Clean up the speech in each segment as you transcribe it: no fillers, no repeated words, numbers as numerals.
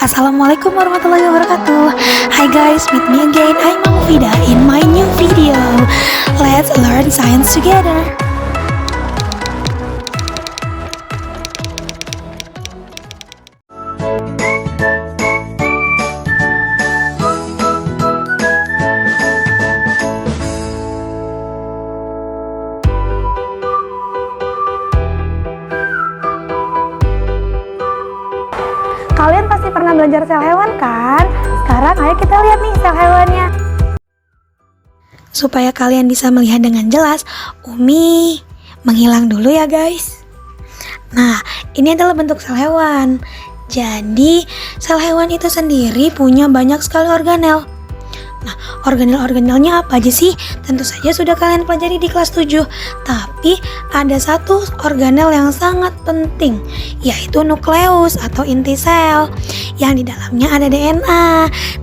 Assalamualaikum warahmatullahi wabarakatuh. Hi guys, meet me again. I'm Mufida in my new video. Let's learn science together. Kalian pasti pernah belajar sel hewan kan? Sekarang ayo kita lihat nih sel hewannya. Supaya kalian bisa melihat dengan jelas, Umi menghilang dulu ya guys. Nah, ini adalah bentuk sel hewan. Jadi, sel hewan itu sendiri punya banyak sekali organel. Nah, organel-organelnya apa aja sih? Tentu saja sudah kalian pelajari di kelas 7. Tapi ada satu organel yang sangat penting, yaitu nukleus atau inti sel. Yang di dalamnya ada DNA.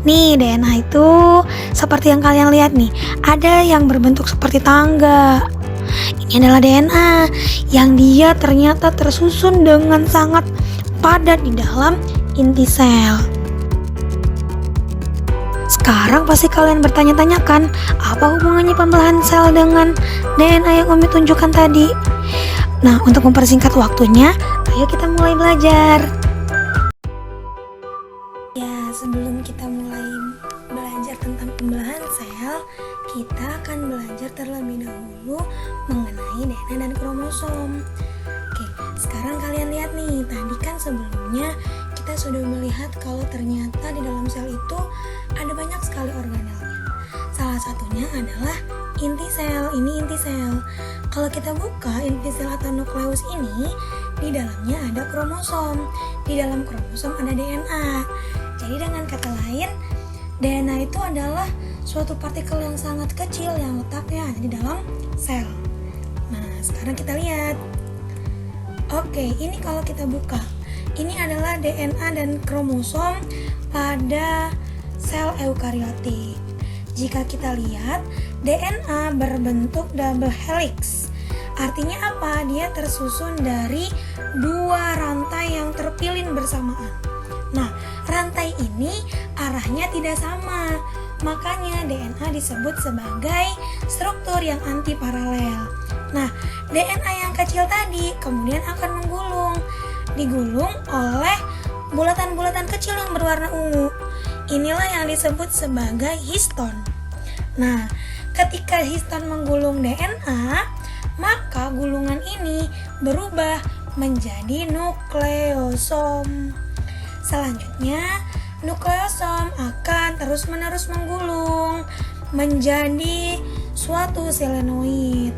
Nih, DNA itu seperti yang kalian lihat nih, ada yang berbentuk seperti tangga. Ini adalah DNA yang dia ternyata tersusun dengan sangat padat di dalam inti sel. Sekarang pasti kalian bertanya-tanya kan, apa hubungannya pembelahan sel dengan DNA yang Umi tunjukkan tadi? Nah, untuk mempersingkat waktunya, ayo kita mulai belajar. Ya, sebelum kita mulai belajar tentang pembelahan sel, kita akan belajar terlebih dahulu mengenai DNA dan kromosom. Oke, sekarang kalian lihat nih, tadi kan sebelumnya kita sudah melihat kalau ternyata di dalam sel itu ada banyak sekali organelnya. Salah satunya adalah inti sel. Ini inti sel. Kalau kita buka inti sel atau nukleus ini, di dalamnya ada kromosom. Di dalam kromosom ada DNA. Jadi dengan kata lain, DNA itu adalah suatu partikel yang sangat kecil yang letaknya ada di dalam sel. Nah, sekarang kita lihat. Oke, ini kalau kita buka, ini adalah DNA dan kromosom pada sel eukariotik. Jika kita lihat, DNA berbentuk double helix. Artinya apa? Dia tersusun dari dua rantai yang terpilin bersamaan. Nah, rantai ini arahnya tidak sama. Makanya DNA disebut sebagai struktur yang antiparalel. Nah, DNA yang kecil tadi kemudian akan digulung oleh bulatan-bulatan kecil yang berwarna ungu. Inilah yang disebut sebagai histon. Nah, ketika histon menggulung DNA, maka gulungan ini berubah menjadi nukleosom. Selanjutnya, nukleosom akan terus-menerus menggulung menjadi suatu selenoid.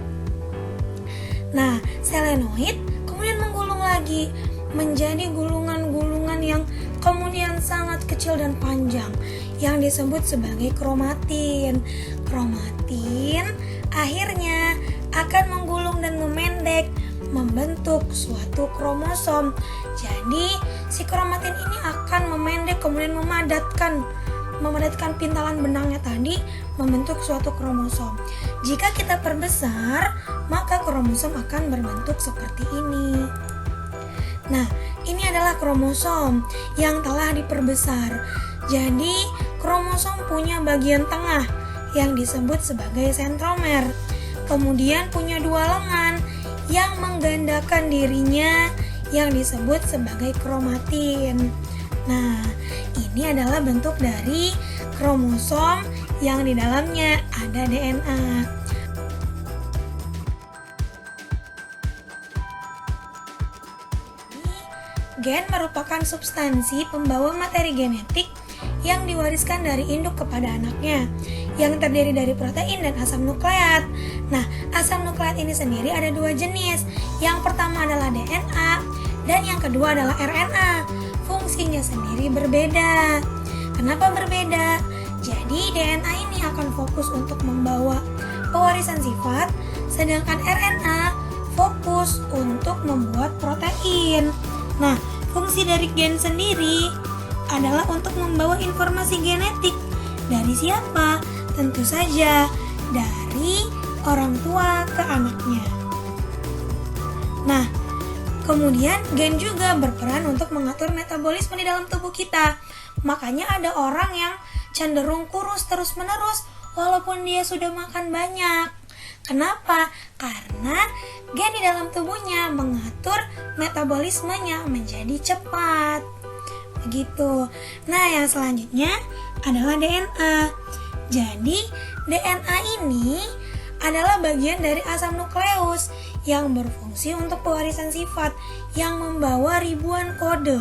Nah, selenoid kemudian menggulung lagi menjadi gulungan-gulungan yang kemudian sangat kecil dan panjang yang disebut sebagai kromatin. Kromatin akhirnya akan menggulung dan memendek membentuk suatu kromosom. Jadi si kromatin ini akan memendek kemudian memadatkan pintalan benangnya tadi membentuk suatu kromosom. Jika kita perbesar, maka kromosom akan berbentuk seperti ini. Nah, ini adalah kromosom yang telah diperbesar. Jadi, kromosom punya bagian tengah yang disebut sebagai sentromer. Kemudian punya dua lengan yang menggandakan dirinya yang disebut sebagai kromatin. Nah, ini adalah bentuk dari kromosom yang di dalamnya ada DNA. Gen merupakan substansi pembawa materi genetik yang diwariskan dari induk kepada anaknya, yang terdiri dari protein dan asam nukleat. Nah, asam nukleat ini sendiri ada dua jenis. Yang pertama adalah DNA dan yang kedua adalah RNA. Fungsinya sendiri berbeda. Kenapa berbeda? Jadi DNA ini akan fokus untuk membawa pewarisan sifat, sedangkan RNA fokus untuk membuat protein. Nah, fungsi dari gen sendiri adalah untuk membawa informasi genetik. Dari siapa? Tentu saja dari orang tua ke anaknya. Nah, Kemudian gen juga berperan untuk mengatur metabolisme di dalam tubuh kita. Makanya ada orang yang cenderung kurus terus-menerus walaupun dia sudah makan banyak. Kenapa? Karena gen di dalam tubuhnya mengatur metabolismenya menjadi cepat. Begitu. Nah, yang selanjutnya adalah DNA. Jadi, DNA ini adalah bagian dari asam nukleus yang berfungsi untuk pewarisan sifat yang membawa ribuan kode.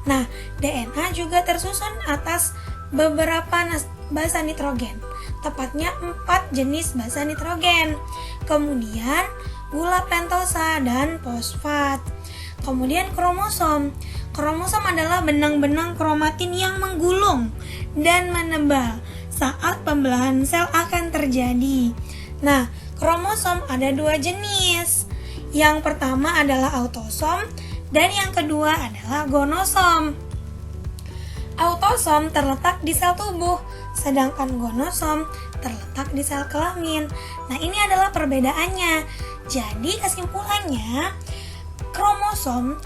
Nah, DNA juga tersusun atas beberapa basa nitrogen, tepatnya 4 jenis basa nitrogen. Kemudian gula pentosa dan fosfat. Kemudian kromosom. Kromosom adalah benang-benang kromatin yang menggulung dan menebal saat pembelahan sel akan terjadi. Nah, kromosom ada 2 jenis. Yang pertama adalah autosom dan yang kedua adalah gonosom. Autosom terletak di sel tubuh, sedangkan gonosom terletak di sel kelamin. Nah, ini adalah perbedaannya. Jadi kesimpulannya, kromosom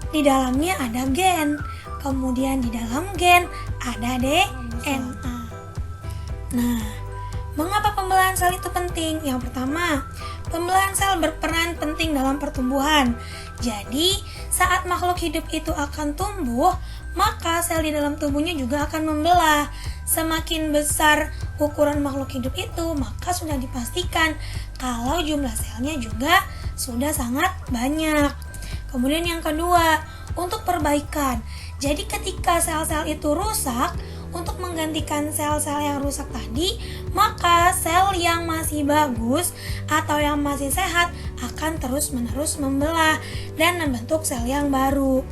di dalamnya ada gen, kemudian di dalam gen ada DNA. Nah, mengapa pembelahan sel itu penting? Yang pertama, pembelahan sel berperan penting dalam pertumbuhan. Jadi, saat makhluk hidup itu akan tumbuh, maka sel di dalam tubuhnya juga akan membelah. Semakin besar ukuran makhluk hidup itu, maka sudah dipastikan kalau jumlah selnya juga sudah sangat banyak. Kemudian yang kedua, untuk perbaikan. Jadi ketika sel-sel itu rusak, untuk menggantikan sel-sel yang rusak tadi, maka sel yang masih bagus atau yang masih sehat akan terus-menerus membelah dan membentuk sel yang baru.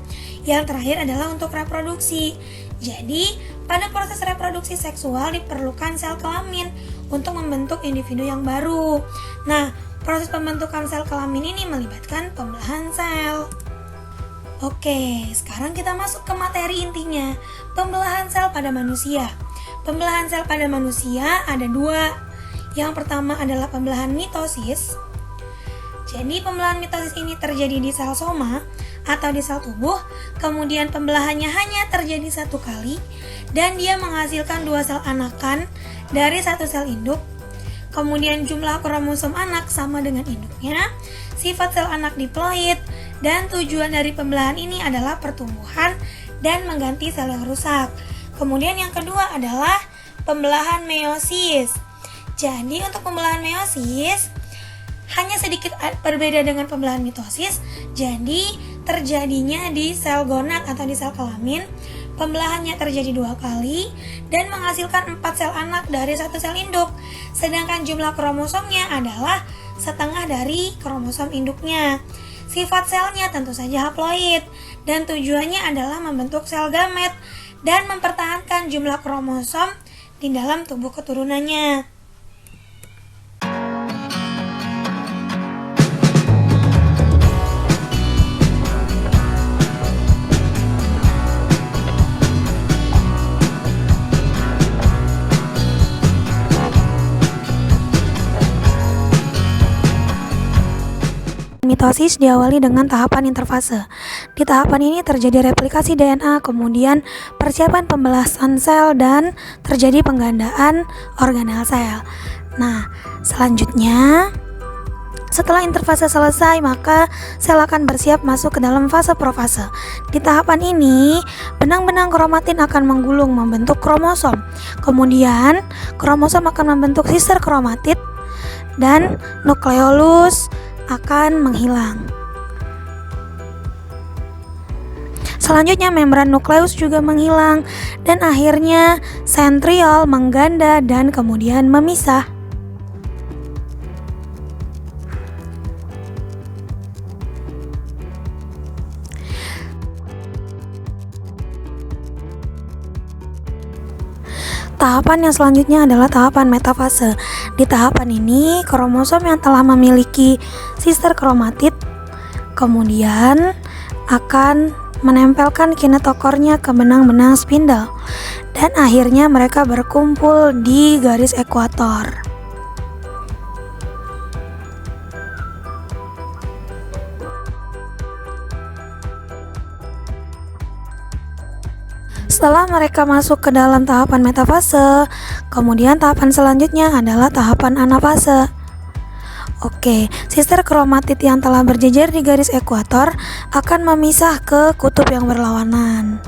Yang terakhir adalah untuk reproduksi. Jadi, pada proses reproduksi seksual diperlukan sel kelamin untuk membentuk individu yang baru. Nah, proses pembentukan sel kelamin ini melibatkan pembelahan sel. Oke, sekarang kita masuk ke materi intinya, pembelahan sel pada manusia. Pembelahan sel pada manusia ada 2. Yang pertama adalah pembelahan mitosis. Jadi pembelahan mitosis ini terjadi di sel soma atau di sel tubuh, kemudian pembelahannya hanya terjadi 1 kali dan dia menghasilkan 2 sel anakan dari 1 sel induk. Kemudian jumlah kromosom anak sama dengan induknya, sifat sel anak diploid, dan tujuan dari pembelahan ini adalah pertumbuhan dan mengganti sel yang rusak. Kemudian yang kedua adalah pembelahan meiosis. Jadi untuk pembelahan meiosis hanya sedikit berbeda dengan pembelahan mitosis. Jadi terjadinya di sel gonad atau di sel kelamin. Pembelahannya terjadi 2 kali dan menghasilkan 4 sel anak dari 1 sel induk. Sedangkan jumlah kromosomnya adalah setengah dari kromosom induknya. Sifat selnya tentu saja haploid dan tujuannya adalah membentuk sel gamet dan mempertahankan jumlah kromosom di dalam tubuh keturunannya. Mitosis diawali dengan tahapan interfase. Di tahapan ini terjadi replikasi DNA, kemudian persiapan pembelahan sel dan terjadi penggandaan organel sel. Nah, selanjutnya setelah interfase selesai, maka sel akan bersiap masuk ke dalam fase profase. Di tahapan ini, benang-benang kromatin akan menggulung membentuk kromosom. Kemudian, kromosom akan membentuk sister kromatid dan nukleolus akan menghilang. Selanjutnya membran nukleus juga menghilang dan akhirnya sentriol mengganda dan kemudian memisah. Tahapan yang selanjutnya adalah tahapan metafase. Di tahapan ini, kromosom yang telah memiliki sister kromatid kemudian akan menempelkan kinetokornya ke benang-benang spindle dan akhirnya mereka berkumpul di garis ekuator. Setelah mereka masuk ke dalam tahapan metafase, kemudian tahapan selanjutnya adalah tahapan anafase. Oke, sister kromatid yang telah berjejer di garis ekuator akan memisah ke kutub yang berlawanan.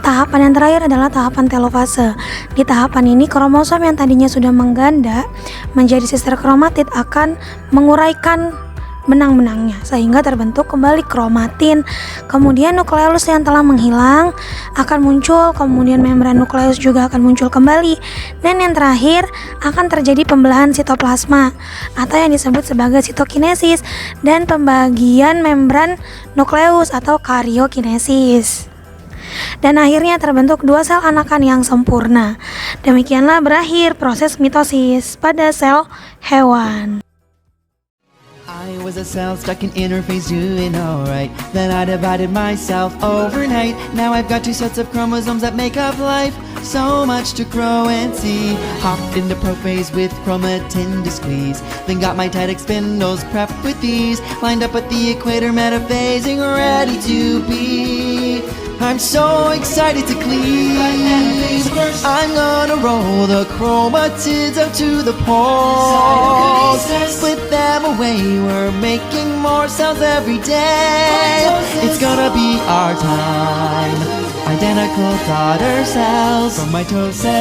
Tahapan yang terakhir adalah tahapan telofase. Di tahapan ini, kromosom yang tadinya sudah mengganda menjadi sister kromatid akan menguraikan benang-benangnya sehingga terbentuk kembali kromatin. Kemudian nukleus yang telah menghilang akan muncul, kemudian membran nukleus juga akan muncul kembali. Dan yang terakhir akan terjadi pembelahan sitoplasma atau yang disebut sebagai sitokinesis dan pembagian membran nukleus atau karyokinesis. Dan akhirnya terbentuk dua sel anakan yang sempurna. Demikianlah berakhir proses mitosis pada sel hewan. I was a cell stuck in interphase doing alright. Then I divided myself overnight. Now I've got two sets of chromosomes that make up life. So much to grow and see. Hopped into prophase with chromatin to squeeze. Then got my tight spindles prepped with these. Lined up at the equator metaphasing ready to be. I'm so excited to cleave. I'm gonna roll the chromatids out to the poles. Split them away, we're making more cells every day. It's gonna be our time. Identical daughter cells from mitosis.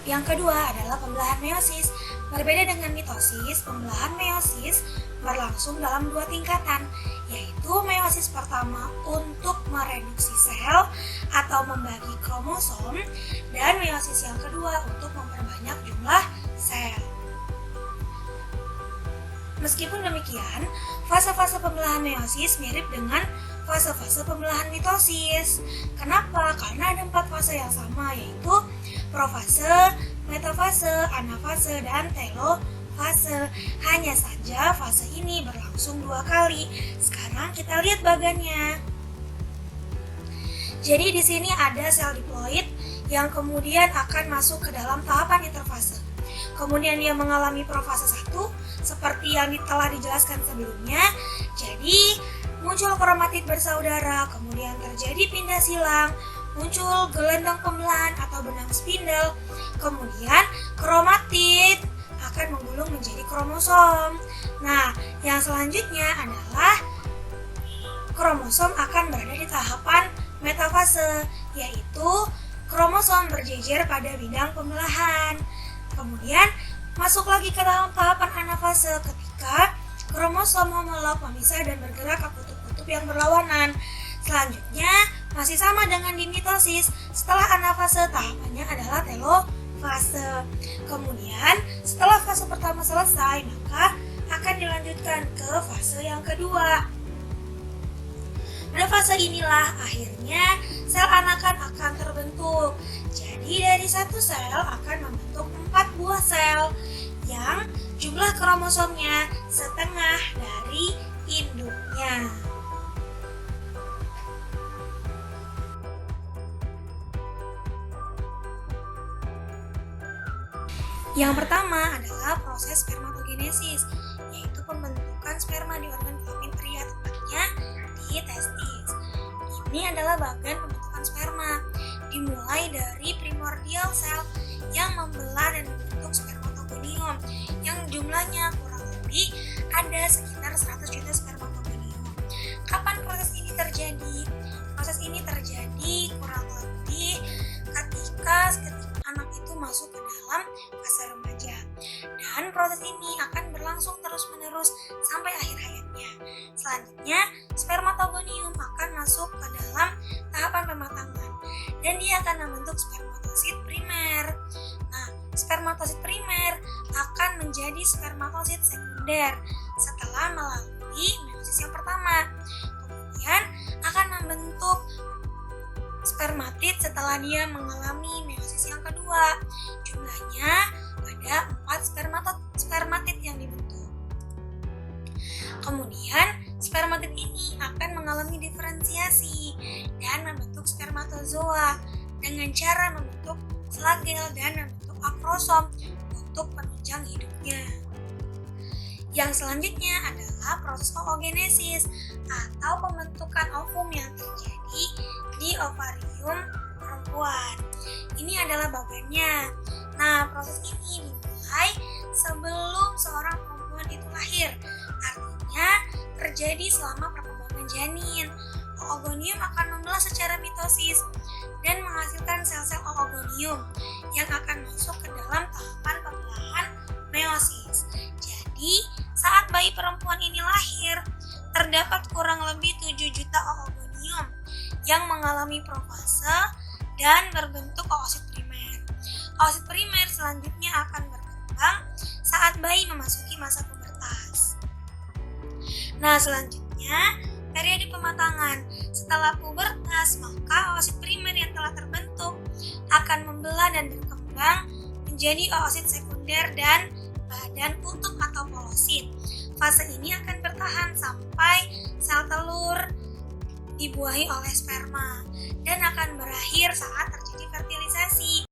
Yang kedua adalah pembelahan meiosis. Berbeda dengan mitosis, pembelahan meiosis berlangsung dalam dua tingkatan, yaitu meiosis pertama untuk mereduksi sel atau membagi kromosom, dan meiosis yang kedua untuk memperbanyak jumlah sel. Meskipun demikian, fase-fase pembelahan meiosis mirip dengan fase-fase pembelahan mitosis. Kenapa? Karena ada 4 fase yang sama, yaitu profase, metafase, anafase, dan telofase. Hanya saja fase ini berlangsung 2 kali. Sekarang kita lihat bagannya. Jadi di sini ada sel diploid yang kemudian akan masuk ke dalam tahapan interfase. Kemudian dia mengalami profase 1 seperti yang telah dijelaskan sebelumnya. Jadi muncul kromatid bersaudara, kemudian terjadi pindah silang, muncul gelendang pembelahan atau benang spindle, kemudian kromatid akan menggulung menjadi kromosom. Nah, yang selanjutnya adalah kromosom akan berada di tahapan metafase, yaitu kromosom berjejer pada bidang pembelahan. Kemudian masuk lagi ke dalam tahapan anafase ketika kromosom homolog memisah dan bergerak ke kutub-kutub yang berlawanan. Selanjutnya masih sama dengan di mitosis. Setelah anafase, tahapannya adalah telofase. Kemudian setelah fase pertama selesai, maka akan dilanjutkan ke fase yang kedua. Pada fase inilah akhirnya sel anakan akan terbentuk. Jadi dari satu sel akan membentuk 4 buah sel yang jumlah kromosomnya setengah dari induknya. Yang pertama adalah proses spermatogenesis, yaitu pembentukan sperma di organ kelamin pria, tepatnya di testis. Ini adalah bagian pembentukan sperma, dimulai dari primordial sel yang membelah dan membentuk spermatogonium, yang jumlahnya kurang lebih ada sekitar 100 juta spermatogonium. Kapan proses ini terjadi? Proses ini terjadi kurang lebih ketika anak itu masuk ke dalam fase remaja, dan proses ini akan berlangsung terus-menerus sampai akhir hayatnya. Selanjutnya, spermatogonium akan masuk ke dalam tahapan pematangan dan dia akan membentuk spermatosit primer. Nah, spermatosit primer akan menjadi spermatosit sekunder setelah melalui meiosis yang pertama. Kemudian akan membentuk spermatid setelah dia mengalami meiosis yang kedua. Jumlahnya ada 4 spermatid yang dibentuk. Kemudian spermatid ini akan mengalami diferensiasi dan membentuk spermatozoa dengan cara membentuk flagel dan membentuk akrosom untuk penunjang hidupnya. Yang selanjutnya adalah proses oogenesis atau pembentukan ovum yang terjadi di ovarium perempuan. Ini adalah bagannya. Nah, proses ini dimulai sebelum seorang perempuan itu lahir. Artinya terjadi selama perkembangan janin. Oogonium akan membelah secara mitosis dan menghasilkan sel-sel oogonium yang akan masuk ke dalam tahapan pembelahan meiosis. Jadi, saat bayi perempuan ini lahir, terdapat kurang lebih 7 juta oogonium yang mengalami profase dan berbentuk oosit primer. Oosit primer selanjutnya akan berkembang saat bayi memasuki masa pubertas. Nah, selanjutnya periode pematangan. Setelah pubertas, maka oosit primer yang telah terbentuk akan membelah dan berkembang menjadi oosit sekunder dan badan kutub atau polosit. Fase ini akan bertahan sampai sel telur dibuahi oleh sperma dan akan berakhir saat terjadi fertilisasi.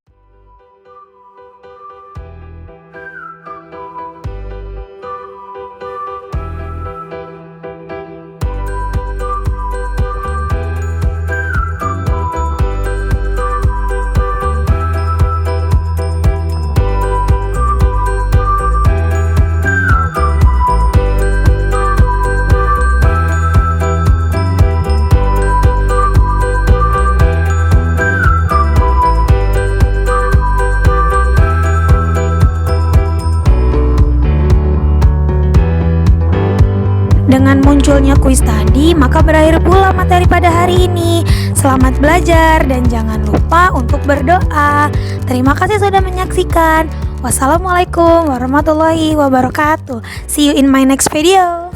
Dengan munculnya kuis tadi, maka berakhir pula materi pada hari ini. Selamat belajar dan jangan lupa untuk berdoa. Terima kasih sudah menyaksikan. Wassalamualaikum warahmatullahi wabarakatuh. See you in my next video.